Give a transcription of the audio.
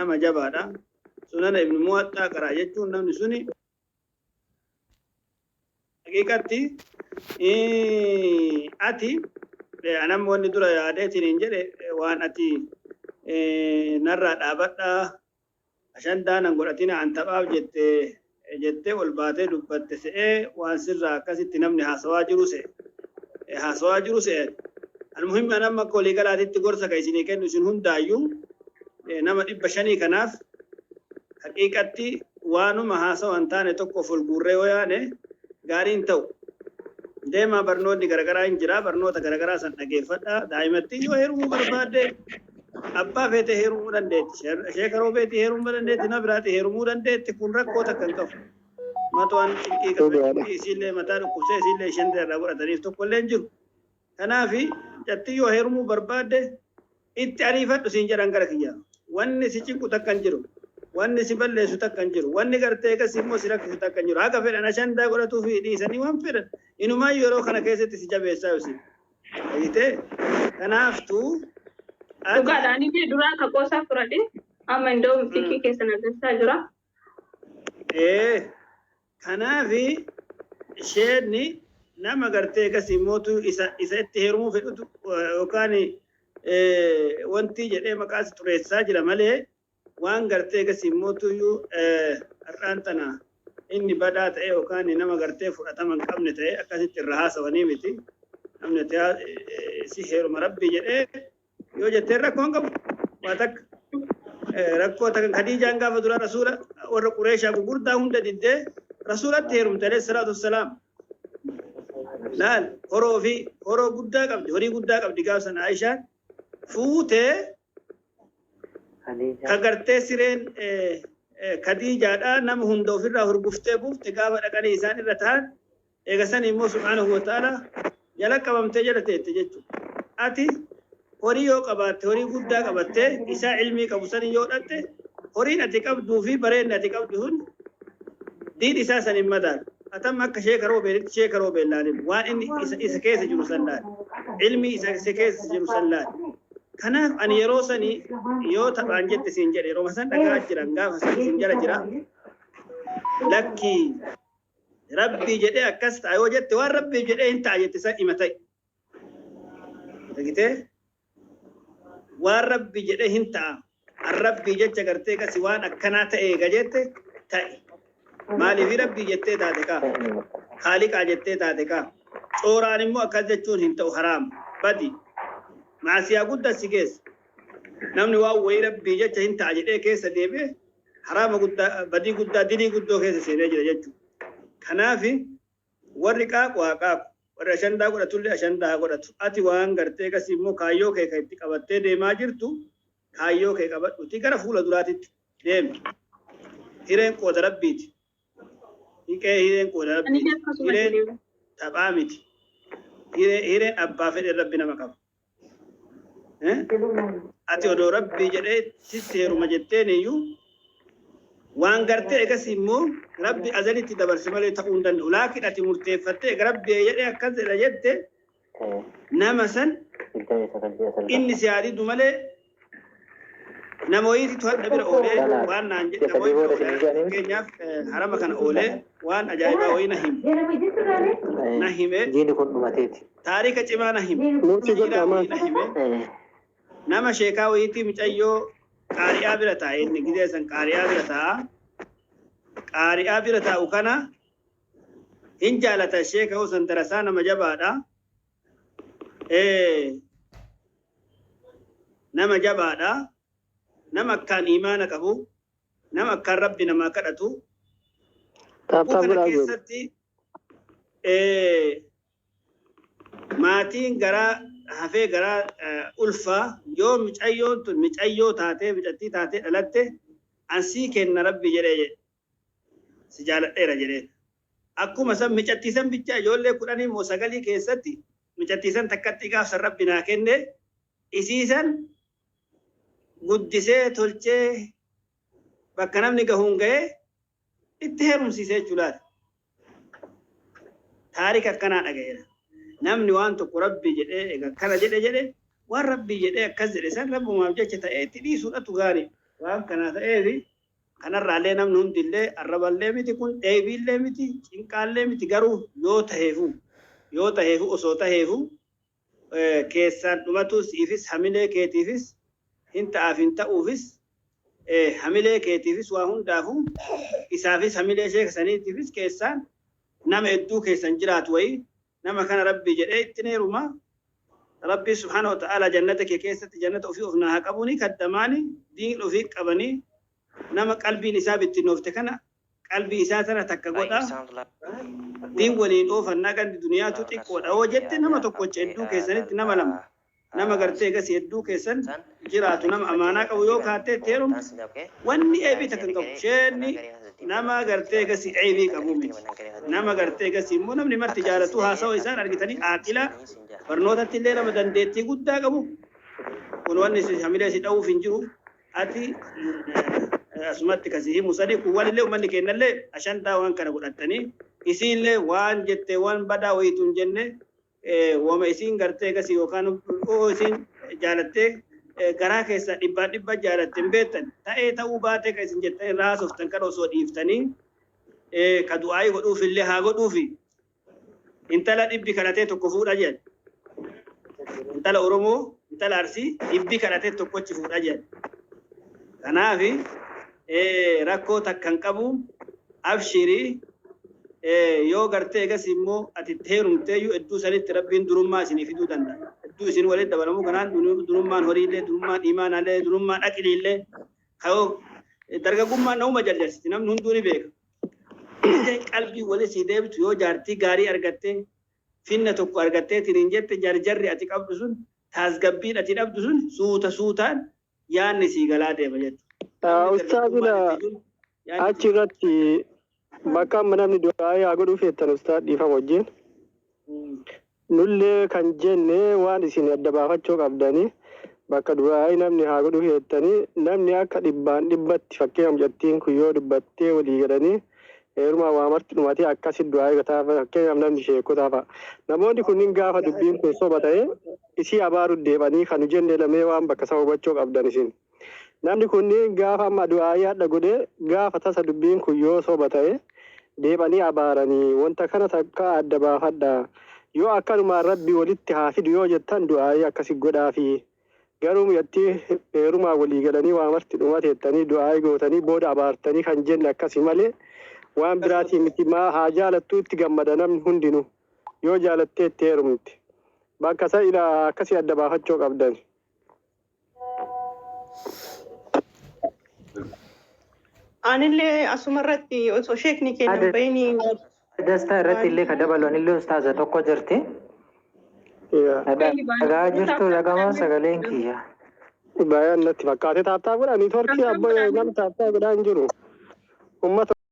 nama jabaadha. Sunan ibn Muwatta qara jechuun namni suni haqiqatti ati anam wanni dura yaadeetiin jedhe waan ati narraa dhaabadha ashandaanan godhatina an taphaaf jettee ol baatee dubbatte se'ee waan sirraa akkasitti namni haasawaa jiru se'e almuhimmi anam akka walii galaatitti gorsa ka isinii kennu isin hundaayyuu nama 500 kanaaf haqiqatti waanuma haasawa hin taane tokko fulguurree yoo yaane gaariin ta'u deemaa barnoonni garagaraa hin jira barnoota garagaraa san dhageeffadha daa'imatti yoo heerumuu barbaadde abbaa feete heerumuu dandeetti sheekaroo feete heerumuu dandeetti na biraati heerumuu dandeetti kun rakkoo takka hin qabu matuwaan cinqii qabu isiillee mataa dhukkubsee isiillee isheen irraa godhataniif tokkollee hin jiru kanaafi jatti yoo heerumuu barbaadde itti ariifadhu siin jedhan gara kiyyaa wanni si cinqu takka hin jiru wanni si balleessu takka hin jiru wanni gartee gas immoo si rakkisu takka hin jiru haga fedhan ashandaa godhatuu fi dhiisanii waan fedhan inumaa yeroo kana keessatti si jabeessaa yusi ayite kanaaftuu dhugaadhaan inni duraa ka qoosaa fudhadhe amma indoo fikii keessa nagassaa jira kanaafi isheenni nama gartee gas immootu isa itti heerumuu fedhutu yookaan wanti jedhee maqaa si xureessaa jira malee waan gartee gas immootuyyuu har'aan tana inni badaa ta'e yookaan nama gartee fudhatama hin qabne ta'e akkasitti irra haasawanii miti namni si heeruma rabbii jedhee yoo jettee rakkoo hin qabu waa takka rakkoo takka Khadiijaan gaafa dura rasuula warra Qureeshaa gurguddaa hunda diddee rasuulatti heerumte alayhi salaatu wassalaam laal horoo guddaa qabdi horii guddaa qabdi gaafa sana Aishaan fuutee kagartee sireen Khadiijaadha nama hunda ofirraa hurguftee buufte gaafa dhaqanii isaan irra ta'an eegasan immoo subhaanahu wa ta'ala jala qabamtee jala teette jechuudha. Ati horii yoo qabaatte horii guddaa qabattee isaa ilmii qabu sanii yoo dhatte horiin ati qabduu fi bareenni ati qabdu hun diin isaa san hin madaalu. Atam akka sheekaroo beellaanin waan inni isa keessa jiru san laal ilmi isa keessa jiru san laal. Kanaaf ani yeroo sanii yoo taphaan jette siin jedhe yeroo san dhagaa jiran gaafa siin jala jira lakki rabbii jedhee akkas ta'a yoo jette waan rabbii jedhee hin ta'a jette san hima ta'i. Dhagitee waan rabbii jedhee hin ta'a rabbii jecha gartee kasi waan akkanaa ta'ee gajette ta'i. Maaliif rabbii jettee taate kaa haaliqaa jettee taate kaa cooraan immoo akkas jechuun hin ta'u haraam badi. Maasiyaa guddaa si keessa namni waan wayii rabbii jecha hin ta'a jedhee keessa deebi'e haraama guddaa badii guddaa dilii guddoo keessa seenee jira jechuudha. Kanaaf warri qaaqu haa qaaqu warri ashandaa godhatullee ashandaa godhatu ati waan gartee kasii immoo kaayyoo kee itti qabattee deemaa jirtu kaayyoo kee qabadhuti gara fuula duraatitti deemi. Hireen qooda rabbiiti. Hireen qooda rabbiiti. Hireen taphaa miti. Hireen abbaa fedhe rabbi nama qaba. Ati odoo rabbii jedhee sitti heeruma jetteen iyyuu waan gartee egas immoo rabbi azalitti dabarse malee ta'uu hin danda'u. Laakiin ati murteeffattee rabbi jedhee akkas jedha jette nama san inni si yaadidu malee nama wayiitu hadha bira oolee waan naan jedhe fakkeenyaaf harama kana oolee waan ajaa'ibaa wayii na hime taarika cimaa na hime nama sheekaa wayiitii mucayyoo qaari'aa bira taa'e inni gidee san qaari'aa bira taa'a. Qaari'aa bira taa'u kana hin jaalata sheekaa san darasaa nama jabaadha. Nama jabaadha. Nama akkaan imaana qabu. Nama akkaan rabbi namaa kadhatu. Kana keessatti maatiin garaa hafee garaa ulfaa yoo micayyoon tun micayyoo taatee micattii taatee dhalatte ansii kenna rabbi jedhee si jaaladheera jedhee akkuma san micattiisan bicha ijoollee 10 moo 9 keessatti micattiisan takkatti gaafsan rabbi naa kenne isiisan guddisee tolchee bakka namni gahuun ga'ee itti heerumsiisee jechuudha. Taarika akkanaa dhaga'eera. Namni waan tokko rabbi jedhee kana jedhe waan rabbi jedhee akkas jedhe san rabbumaaf jecha ta'ee itti dhiisuudhatu gaarii. waan kana ta'eefi kanarraallee namni hundillee arraballee miti kun dheebiillee miti cinqaallee miti garuu yoo taheefu osoo taheefu keessaan dhumatu siifis hamilee keetiifis hin ta'aaf hin ta'uufis hamilee keetiifis waa hundaafu isaafis hamilee ishee saniitiifis keessaan nama hedduu keessan jiraatu wayii nama kana rabbi jedhee itti neeruma rabbi subhaanahu wa ta'ala jannata kee keessatti jannata ofii of naa qabuni kaddamaani diin ofii qabanii nama qalbiin isaa bittinnoofte kana qalbii isaa tana takka godha diin waliin oofannaa gandi duniyaatu xiqqoodha hoo jette nama tokkocha hedduu keessanitti nama lama nama gartee gasi hedduu keessan jiraatu nama amaanaa qabu yoo kaatee teerum wanni eebii takka hin qabu sheenni nama gartee gasi eebii qabu miti nama gartee gasi immoo namni marti jaalatu haasawaa isaan argitanii aaqila barnootatti illee nama dandeettii guddaa qabu kun wanni hamilee si dha'uuf hin jiru ati asumatti kasi himu sadi kun walillee uummanni kennallee ashantaa waan kana godhattanii isiillee waan jettee waan badaa wayitu hin jenne wama isiin gartee gasi yookaan isiin jaalattee garaa keessa dhibba jaalatte hin beektan ta'uu baatee ka isin jettanii irraa haasoftan kan osoo dhiiftanii ka du'aayii godhuuf illee haa godhuufi intala dhibbi kadhatee tokko fuudha jedhan intala Oromoo intala Arsii dhibbi kadhatee tokkochi fuudha jedhan kanaafi rakkoo takkan qabu abshirii yoo gartee gas immoo ati heerumteeyyuu hedduu sanitti rabbiin durummaa isinii fiduu danda'a. Hedduu isin walitti dabalamu kanaan durummaan horiillee durummaan imaanaallee durummaan aqiliillee kayoo dargaggummaan nama jaljalsiti namni hunduu ni beeka. Qalbii walitti si deebitu yoo jaartii gaarii argattee finna tokko argattee tiriin jette jarjarri ati qabdu sun taasgabbiin ati dhabdu sun suutaan yaanni sii galaa deema jechuudha. Ustaazila achirratti bakka namni du'aa yaa godhuu feettan ustaad dhiifama wajjin nullee kan jenne waan isin adda baafachuu qabdanii bakka du'aa namni haa godhuu feettanii namni akka dhibbatti fakkeenyaaf jettiin kun yoo dubbattee walii galanii heerumaa waa marti dhumatee akkasi du'aa gataa fakkeenyaaf namni sheekotaa fa'a namoonni kunniin gaafa dubbiin kun soba ta'e isii abaaru deebanii kan jenne lamee waan bakka isa hubachuu qabdan isin namni kunniin gaafa amma du'aa yaadda godhee gaafa tasa dubbiin kun yoo soba ta'e deebanii abaaranii wanta kana takka adda baafadha yoo akkanumaan rabbi walitti haa fidu yoo jettan du'aayii akkasi godhaafi garuu yatti heerumaa walii galanii waa marti dhumateettanii du'aayii gootanii booda abaartanii kan jenne akkasi malee waan biraatii miti haa jaalattuu itti gammada namni hundinuu yoo jaalattee itti heerumti bakka isa ilaa akkasi adda baafachuu qabdan. Anillee asumarratti osoo sheekni kennu bayni dastaa irratti illee ka dabalan illee ustaaza tokko jirti. Dhagaa jirtu dhagamaa sagaleen kiyya. Baay'een natti fakkaate taaptaa godha niitoorkii abba namni taaptaa godhaa hin jiru. Uummata